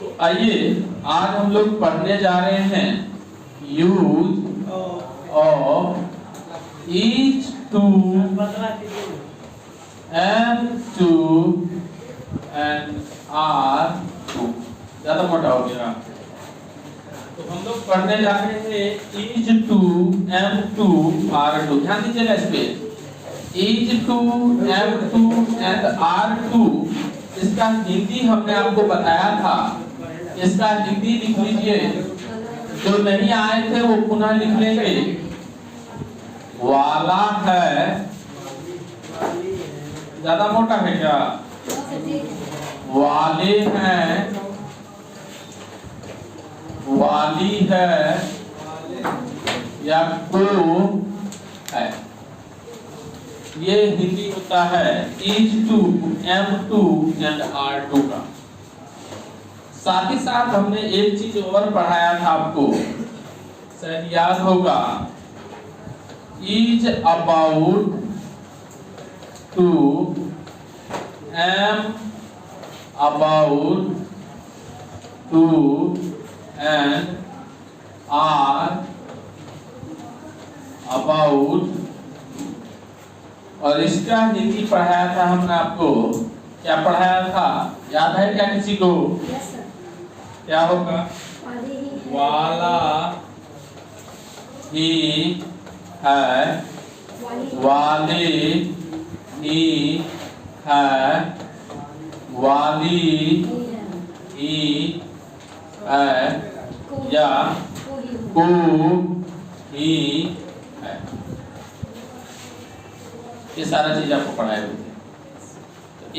तो आइए आज हम लोग पढ़ने जा रहे हैं use of each to M2 and R2। ज्यादा मोटा हो गया। तो हम लोग पढ़ने जा रहे हैं each to M2 R2। ध्यान दीजिएगा इस पे, each to M2 and R2। इसका हिंदी हमने आपको बताया था, इसका हिंदी लिख लीजिए। जो नहीं आए थे वो पुनः लिख लेंगे। वाला है, ज्यादा मोटा है क्या? वाले हैं, वाली है या को है, ये हिंदी होता है each to M2 and R2 का। साथ ही साथ हमने एक चीज और पढ़ाया था आपको, शायद याद होगा, is about to am about to and are about। और इसका हिंदी पढ़ाया था हमने आपको, क्या पढ़ाया था याद है क्या किसी को? yes, क्या होगा? वाला ही है, वाले ही है, वाली ही है या को ही है। ये सारा चीज आपको पढ़ाए हुए थे।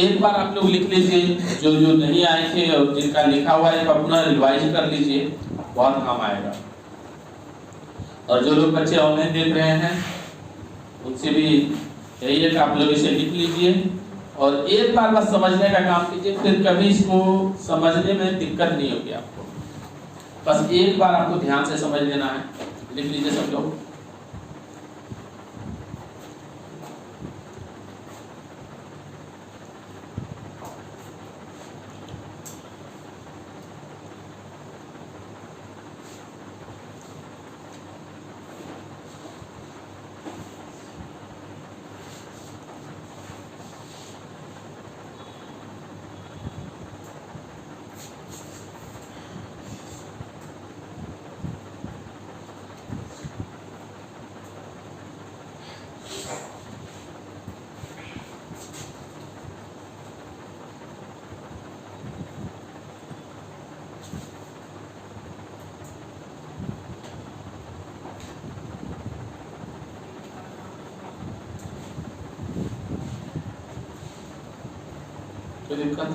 एक बार आप लोग लिख लीजिए, जो जो नहीं आए थे और जिनका लिखा हुआ है अपना रिवाइज कर लीजिए, बहुत काम आएगा। और जो लोग बच्चे ऑनलाइन देख रहे हैं उनसे भी यही है कि आप लोग इसे लिख लीजिए और एक बार बस समझने का काम कीजिए, फिर कभी इसको समझने में दिक्कत नहीं होगी आपको। बस एक बार आपको ध्यान से समझ लेना है, लिख लीजिए सब लोग। कोई दिक्कत?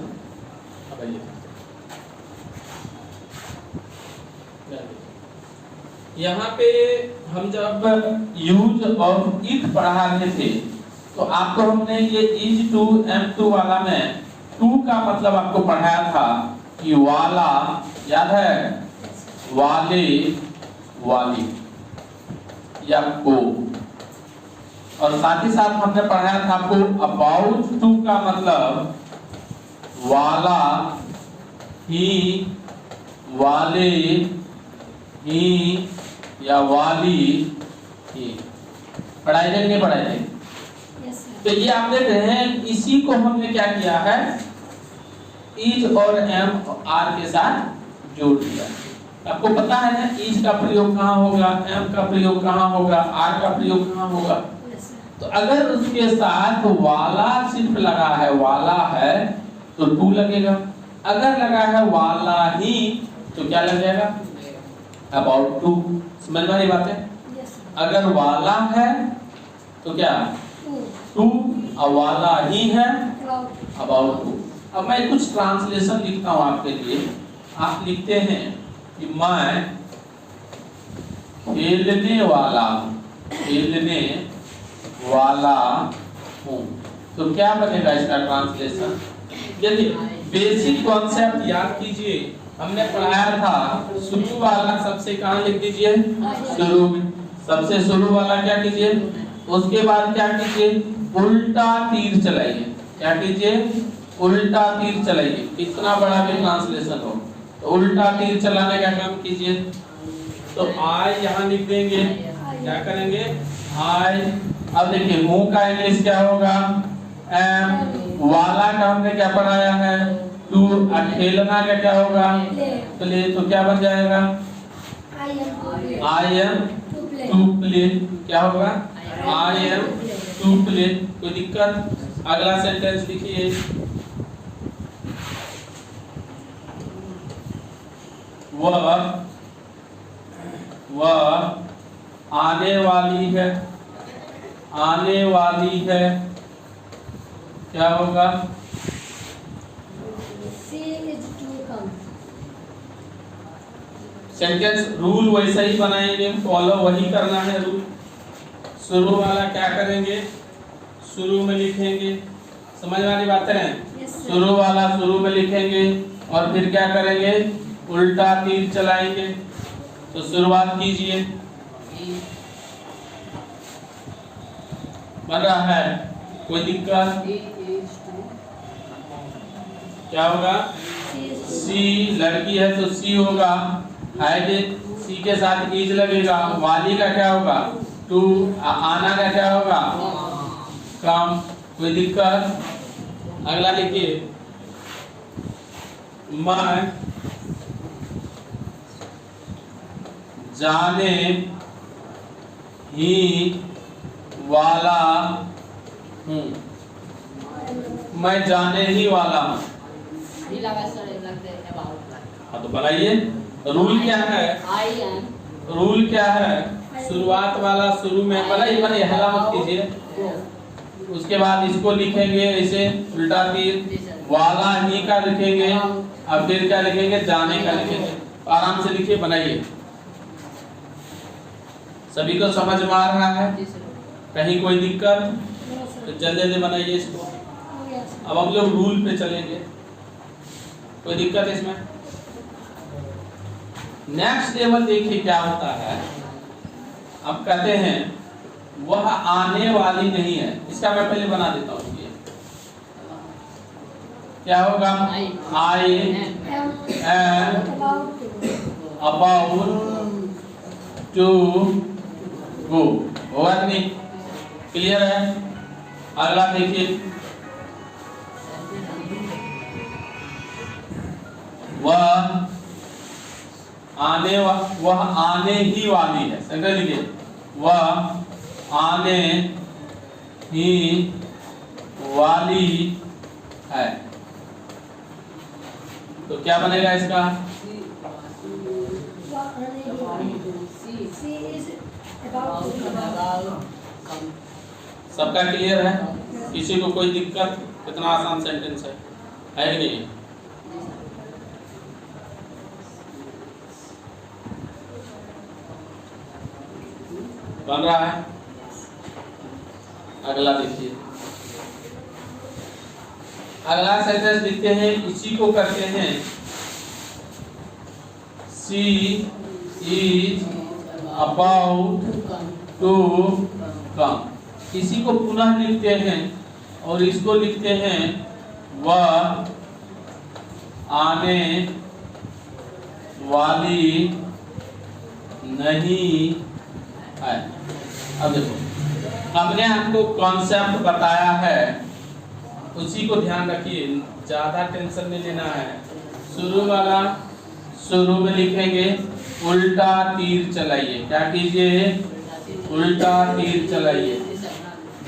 यहाँ पे हम जब यूज ऑफ इट पढ़ा रहे थे तो आपको हमने ये इज टू M2 वाला में टू का मतलब आपको पढ़ाया था कि वाला, याद है? वाले, वाली या को। और साथ ही साथ हमने पढ़ाया था आपको अबाउट टू का मतलब वाला ही, वाले ही या वाली ही। पढ़ाई थे नहीं पढ़ाई थे? yes, तो ये आप देख रहे हैं, इसी को हमने क्या किया है, इज और एम आर के साथ जोड़ दिया। आपको पता है ना इज का प्रयोग कहाँ होगा, एम का प्रयोग कहाँ होगा, आर का प्रयोग कहाँ होगा। तो अगर उसके साथ वाला सिर्फ लगा है, वाला है तो टू लगेगा। अगर लगा है वाला ही तो क्या लग जाएगा? About to. समझ में आई बात है? yes, अगर वाला है तो क्या? टू। अब वाला ही है अबाउट टू। अब मैं कुछ ट्रांसलेशन लिखता हूं आपके लिए। आप लिखते हैं कि मैं खेलने वाला, खेलने वाला हूं। तो क्या बनेगा इसका ट्रांसलेशन? यदि बेसिक कॉन्सेप्ट याद कीजिए, हमने पढ़ाया था शुरू वाला सबसे कहाँ लिख दीजिए? शुरू में। सबसे शुरू वाला क्या कीजिए? उसके बाद क्या कीजिए? उल्टा तीर चलाइए। क्या कीजिए? उल्टा तीर चलाइए। कितना बड़ा भी ट्रांसलेशन हो, तो उल्टा तीर चलाने का काम कीजिए। तो आई यहाँ लिख देंगे, क्या करेंगे आई। अब देखिए हूँ का इंग्लिश क्या होगा एम, वाला का हमने क्या पढ़ाया है टू, खेलना का क्या होगा प्ले, तो क्या बन जाएगा आई एम टू प्ले, क्या होगा आई एम टू प्ले। कोई दिक्कत? अगला सेंटेंस लिखिए, वह आने वाली है, आने वाली है, क्या होगा सेंटेंस रूल वैसा ही बनाएंगे, फॉलो वही करना है रूल। शुरू वाला क्या करेंगे शुरू में लिखेंगे, समझ में आनी बात है। शुरू वाला शुरू में लिखेंगे और फिर क्या करेंगे उल्टा तीर चलाएंगे। तो शुरुआत कीजिए, बन रहा है कोई दिक्कत? क्या होगा सी, लड़की है तो सी होगा, सी के साथ इज लगेगा, वाली का क्या होगा टू, आना का क्या होगा कम। कोई दिक्कत? अगला लिखिए, मैं जाने ही वाला हूँ, मैं जाने ही वाला हूँ। हाँ तो बनाइए, रूल क्या है रूल क्या है शुरुआत वाला शुरू में बनाइए, हला मत कीजिए। उसके बाद इसको लिखेंगे ऐसे उल्टा तीर, वाला ही का लिखेंगे, अब फिर क्या लिखेंगे जाने का लिखेंगे। आराम से लिखिए, बनाइए। सभी को समझ में आ रहा है? कहीं कोई दिक्कत? तो जल्दी जल्दी बनाइए इसको। अब हम लोग रूल पे चलेंगे, कोई दिक्कत है इसमें? नेक्स्ट लेवल देखिए क्या होता है। अब कहते हैं वह आने वाली नहीं है, इसका मैं पहले बना देता हूँ। क्या होगा I am about to go, होगा कि नहीं? क्लियर है? अगला देखिए, वह आने ही वाली है, समझ लीजिए, वह आने ही वाली है। तो क्या बनेगा इसका? सबका क्लियर है? किसी को कोई दिक्कत? कितना आसान सेंटेंस है कि नहीं? बन रहा है? अगला देखिए, अगला सेंटेंस लिखते हैं, इसी को करते हैं she is about to come. इसी को पुनः लिखते हैं और इसको लिखते हैं वह आने वाली नहीं है। अब देखो, हमने आपको कॉन्सेप्ट बताया है, उसी को ध्यान रखिए, ज्यादा टेंशन नहीं लेना है। शुरू वाला शुरू में लिखेंगे, उल्टा तीर चलाइए। क्या कीजिए? उल्टा तीर चलाइए।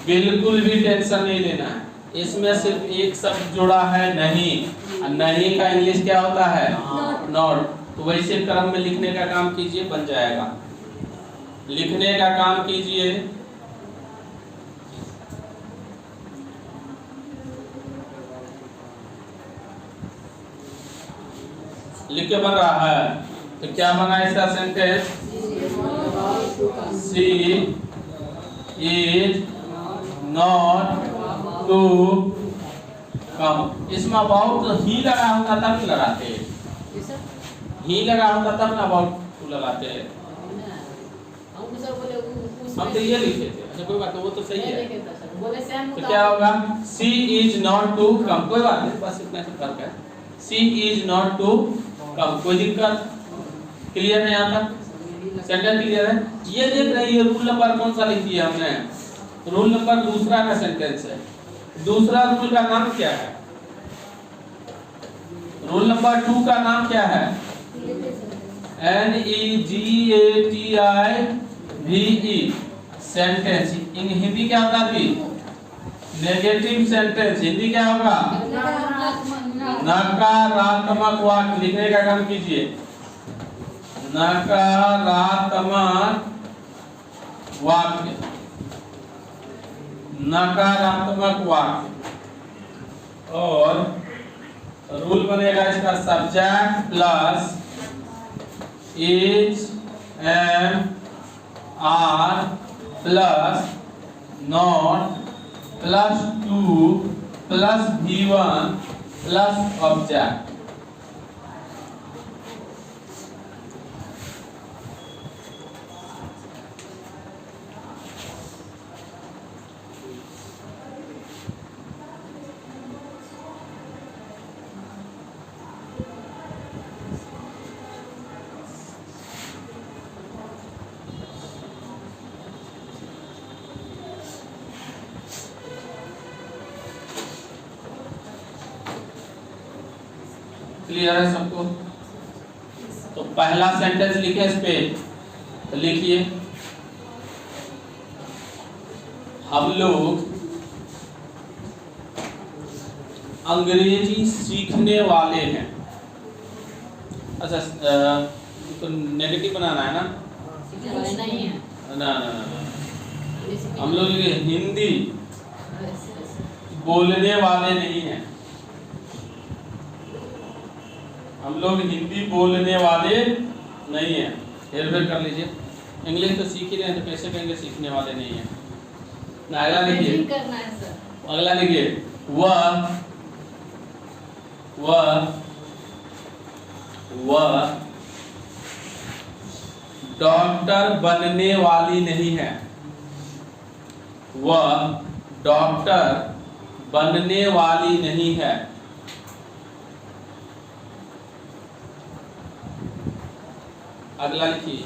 बिल्कुल भी टेंशन नहीं लेना है। इसमें सिर्फ एक शब्द जुड़ा है नहीं, नहीं का इंग्लिश क्या होता है नॉट। तो वैसे क्रम में लिखने का काम कीजिए, बन जाएगा। लिखने का काम कीजिए, लिख के बन रहा है। तो क्या बना इसका sentence? She is not to come. इसमें अबाउट ही लगा होता तब लगाते हैं, ही लगा होता तब ना अबाउट टू लगाते हैं। हम तो ये लिखे थे। अच्छा कोई बात नहीं, वो तो सही है। तो क्या होगा? She is not to come, कोई बात नहीं, बस इतना सा फर्क है। शी इज नॉट टू कब कोई दिक्कत? क्लियर है यहाँ तक? सेंटेंस क्लियर है? ये देख रही है रूल नंबर कौन सा लिख दिया हमने? रूल नंबर दूसरा का सेंटेंस है। दूसरा रूल का नाम क्या है? रूल नंबर 2 का नाम क्या है? NEGATIVE sentence. इन हिंदी क्या होता थी? Negative sentence. हिंदी क्या होगा? नकारात्मक वाक्य। लिखने का काम कीजिए। नकारात्मक वाक्य। नकारात्मक वाक्य। और रूल बनेगा इसका subject plus is am are plus not plus to plus V1 plus object. Clear है सबको? तो पहला सेंटेंस लिखे इस पे। तो लिखिए हम लोग अंग्रेजी सीखने वाले हैं। अच्छा तो नेगेटिव बनाना है ना? नहीं है ना ना ना, ना। हम लोग हिंदी बोलने वाले नहीं हैं। हम लोग हिंदी बोलने वाले नहीं हैं। हेरफेर कर लीजिए। इंग्लिश तो सीख ही रहे हैं तो कैसे कहेंगे सीखने वाले नहीं हैं? ना अगला लिखिए। करना है सर। अगला लिखिए वह डॉक्टर बनने वाली नहीं है। वह डॉक्टर बनने वाली नहीं है। अगला लिखिए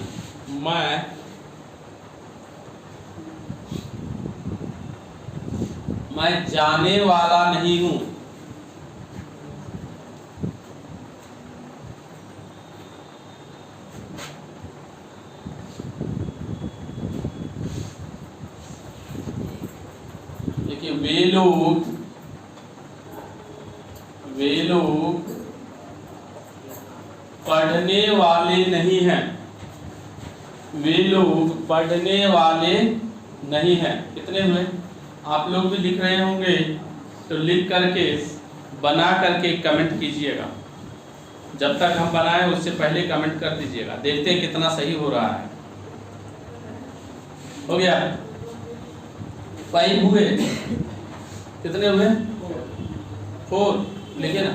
मैं जाने वाला नहीं हूं। देखिए वे लोग पढ़ने वाले नहीं हैं। वे लोग पढ़ने वाले नहीं हैं। कितने हुए? आप लोग भी लिख रहे होंगे तो लिख करके बना करके कमेंट कीजिएगा। जब तक हम बनाएं उससे पहले कमेंट कर दीजिएगा। देखते हैं कितना सही हो रहा है। हो गया? 5 हुए। कितने हुए? 4। लिखिए ना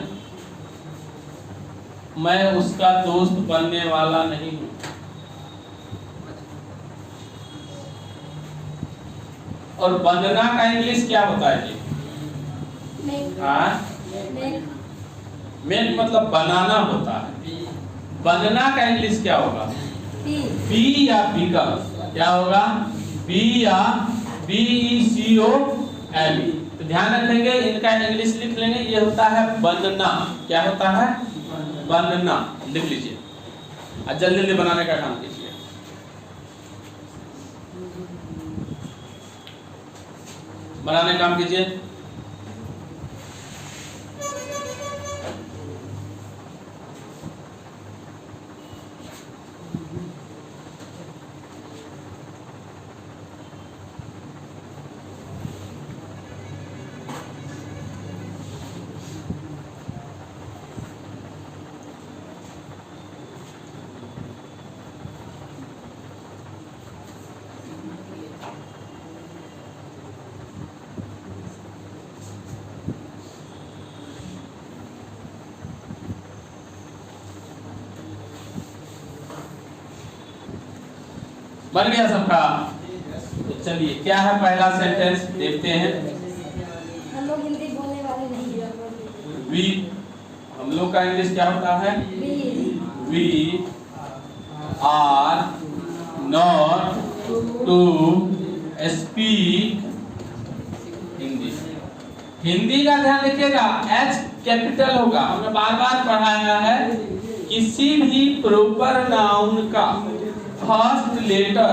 मैं उसका दोस्त बनने वाला नहीं हूं। और बनना का इंग्लिश क्या होता है जी? मेक मतलब बनाना होता है। बनना का इंग्लिश क्या होगा? बी या बिकम। क्या होगा? बी या BECOM। तो ध्यान रखेंगे इनका इंग्लिश लिख लेंगे। ये होता है बनना। क्या होता है? बनना। लिख लीजिए और जल्दी जल्दी बनाने का काम कीजिए। बनाने का काम कीजिए। बन गया सबका? तो चलिए क्या है पहला सेंटेंस देखते हैं। हम लोग हिंदी बोलने वाले नहीं हैं। वी हम लोग का इंग्लिश क्या होता है? Be we are not to speak Hindi. Hindi का ध्यान रखिएगा, H कैपिटल होगा। हमने बार बार पढ़ाया है, किसी भी प्रॉपर नाउन का फर्स्ट लेटर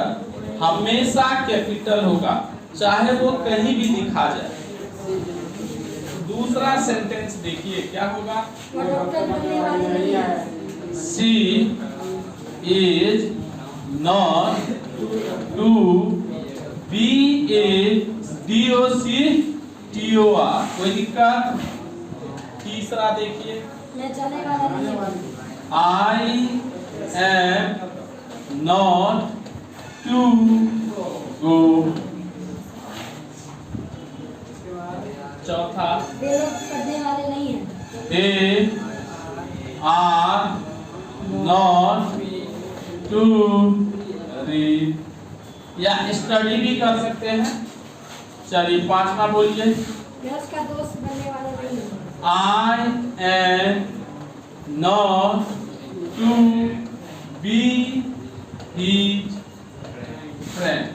हमेशा कैपिटल होगा, चाहे वो कहीं भी लिखा जाए। दूसरा सेंटेंस देखिए क्या होगा, she is not to be a DOCTOR, कोई दिक्कत? तीसरा देखिए, I am not to go। चौथा, they are not to read या स्टडी भी कर सकते हैं। चलिए पांचवा बोलिए, का दोस्त बनने वाला नहीं है। I am not to be his friend,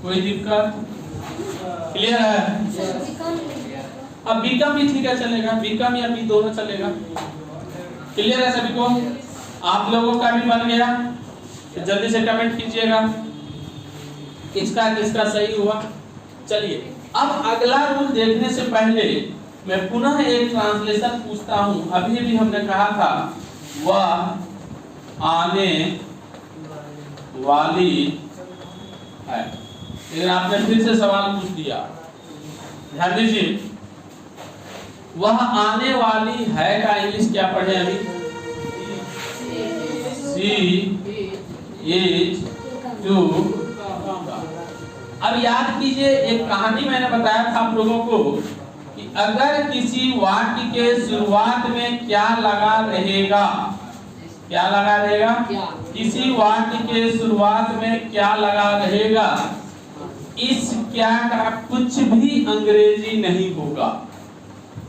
कोई दिक्कत? क्लियर है? अब बिकम भी ठीक है, चलेगा, बिकम या बी दोनों चलेगा। क्लियर है सभी को? आप लोगों का भी बन गया, तो जल्दी से कमेंट कीजिएगा किसका किसका सही हुआ। चलिए अब अगला रूल देखने से पहले मैं पुनः एक ट्रांसलेशन पूछता हूं। अभी भी हमने कहा था वह आने वाली है, लेकिन आपने फिर से सवाल पूछ दिया। ध्यान दीजिए, वह आने वाली है का इंग्लिश क्या पढ़े अभी? सी इज टू। अब याद कीजिए, एक कहानी मैंने बताया था आप लोगों को कि अगर किसी वाक्य के शुरुआत में क्या लगा रहेगा, क्या लगा रहेगा? किसी वाक्य के शुरुआत में क्या लगा रहेगा, इस क्या का कुछ भी अंग्रेजी नहीं होगा।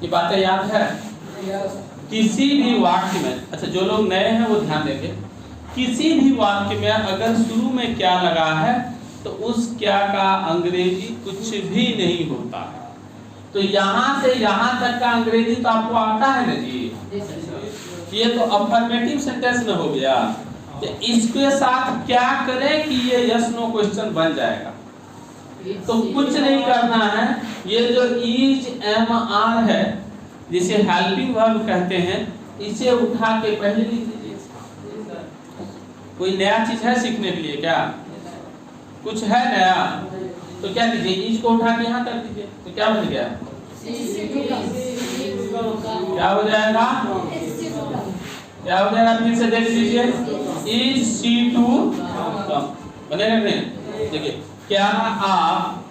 ये बातें याद है? किसी भी वाक्य में, अच्छा जो लोग नए हैं वो ध्यान देंगे, किसी भी वाक्य में अगर शुरू में क्या लगा है तो उस क्या का अंग्रेजी कुछ भी नहीं होता है। तो यहाँ से यहाँ तक का अंग्रेजी तो आपको आता है ना जी? ये तो अफर्मेटिव सेंटेंस में हो गया। तो इसके साथ क्या करें कि ये यस नो क्वेश्चन बन जाएगा? तो कुछ नहीं करना है, ये जो इज एम आर है जिसे हेल्पिंग वर्ब कहते हैं, इसे उठा के पहले लिख दीजिए। कोई नया चीज है सीखने के लिए क्या? कुछ है नया? तो क्या कीजिए, इज को उठा के यहाँ कर दीजिए, तो क्या बन गया? क्या हो जाएगा? क्या हो जाएगा? फिर से देख लीजिए, इज सी टू कम बनेगा नहीं? देखिए, क्या आप,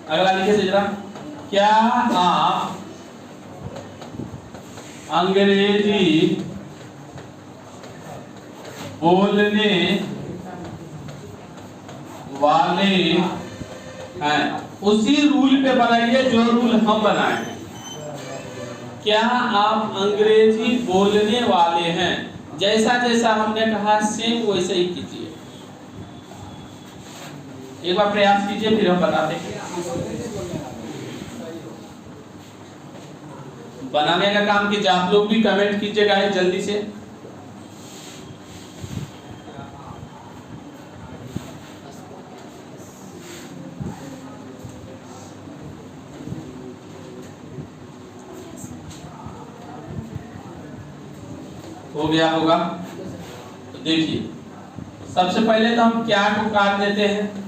अगला लिखिए जरा, क्या आप अंग्रेजी बोलने वाले हैं? उसी रूल पे बनाइए जो रूल हम बनाए हैं। क्या आप अंग्रेजी बोलने वाले हैं? जैसा जैसा हमने कहा सेम वैसे ही कीजिए। एक बार प्रयास कीजिए, फिर हम बताते हैं। बनाने का काम कीजिए, आप लोग भी कमेंट कीजिएगा जल्दी से। हो गया होगा? तो देखिए, सबसे पहले तो हम क्या को काट देते हैं,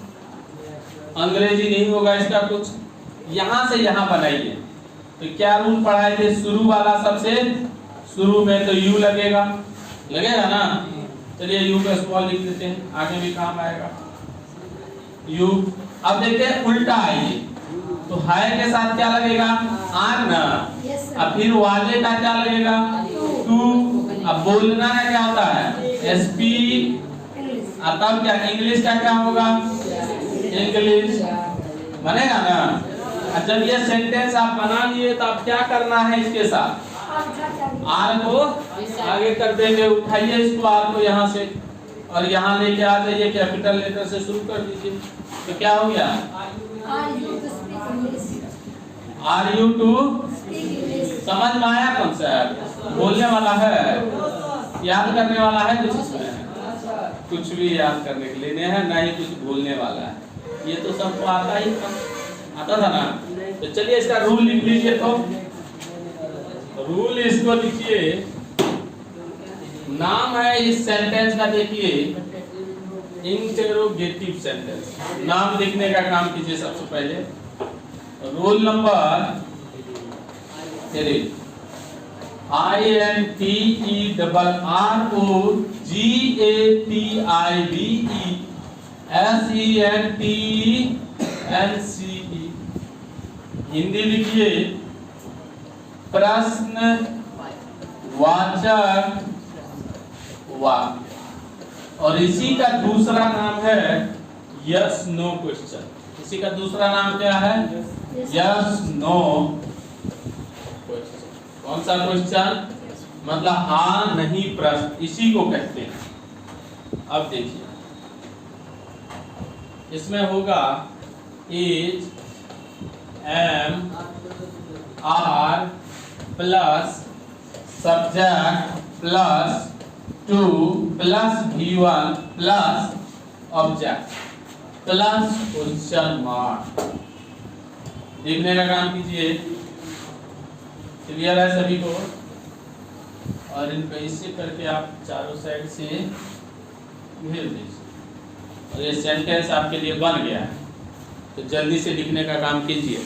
अंग्रेजी नहीं होगा इसका कुछ, यहां से यहां बनाइए। तो क्या रूल पढ़ाए थे? शुरू वाला, सबसे शुरू में तो यू लगेगा, लगेगा ना? चलिए यू का स्मॉल लिख देते हैं, आगे भी काम आएगा यू। अब देखते हैं उल्टा आइए, तो हाय के साथ क्या लगेगा? आर ना। अब फिर वाले का क्या लगेगा? टू। अब बोलना का क्या होता है? स्पीक। तब क्या इंग्लिश का क्या होगा? इंग्लिश बनेगा ना? जब ये सेंटेंस आप बना लिए तो अब क्या करना है इसके साथ? आर को आगे कर देंगे, उठाइए इसको आर को यहाँ से और यहाँ लेके आ जाइए, कैपिटल लेटर से शुरू कर दीजिए। तो क्या हो गया? आर यू टू समझ में आया कॉन्सेप्ट? बोलने वाला है, याद करने वाला है कुछ इसमें? कुछ भी याद करने के लिए नहीं है, ना ही कुछ बोलने वाला है। ये तो सबको आता ही था, आता था ना। तो चलिए इसका रूल लिख लीजिए। तो रूल इसको लिखिए, नाम है इस सेंटेंस का, देखिए इंटेरोगेटिव सेंटेंस। नाम लिखने का काम कीजिए सबसे पहले। रूल नंबर 3, INTEROGATIVE हिंदी लिखिए, प्रश्न वाचक वाक्य। और इसी का दूसरा नाम है यस नो क्वेश्चन। इसी का दूसरा नाम क्या है? Yes no question. कौन सा क्वेश्चन? मतलब हाँ नहीं प्रश्न, इसी को कहते हैं। अब देखिए इसमें होगा is am are plus subject plus to plus V1 plus object plus question mark. लिखने का काम कीजिए। क्लियर है सभी को? और इनको इसी करके आप चारों साइड से घेर दीजिए और ये सेंटेंस आपके लिए बन गया है। तो जल्दी से लिखने का काम कीजिए।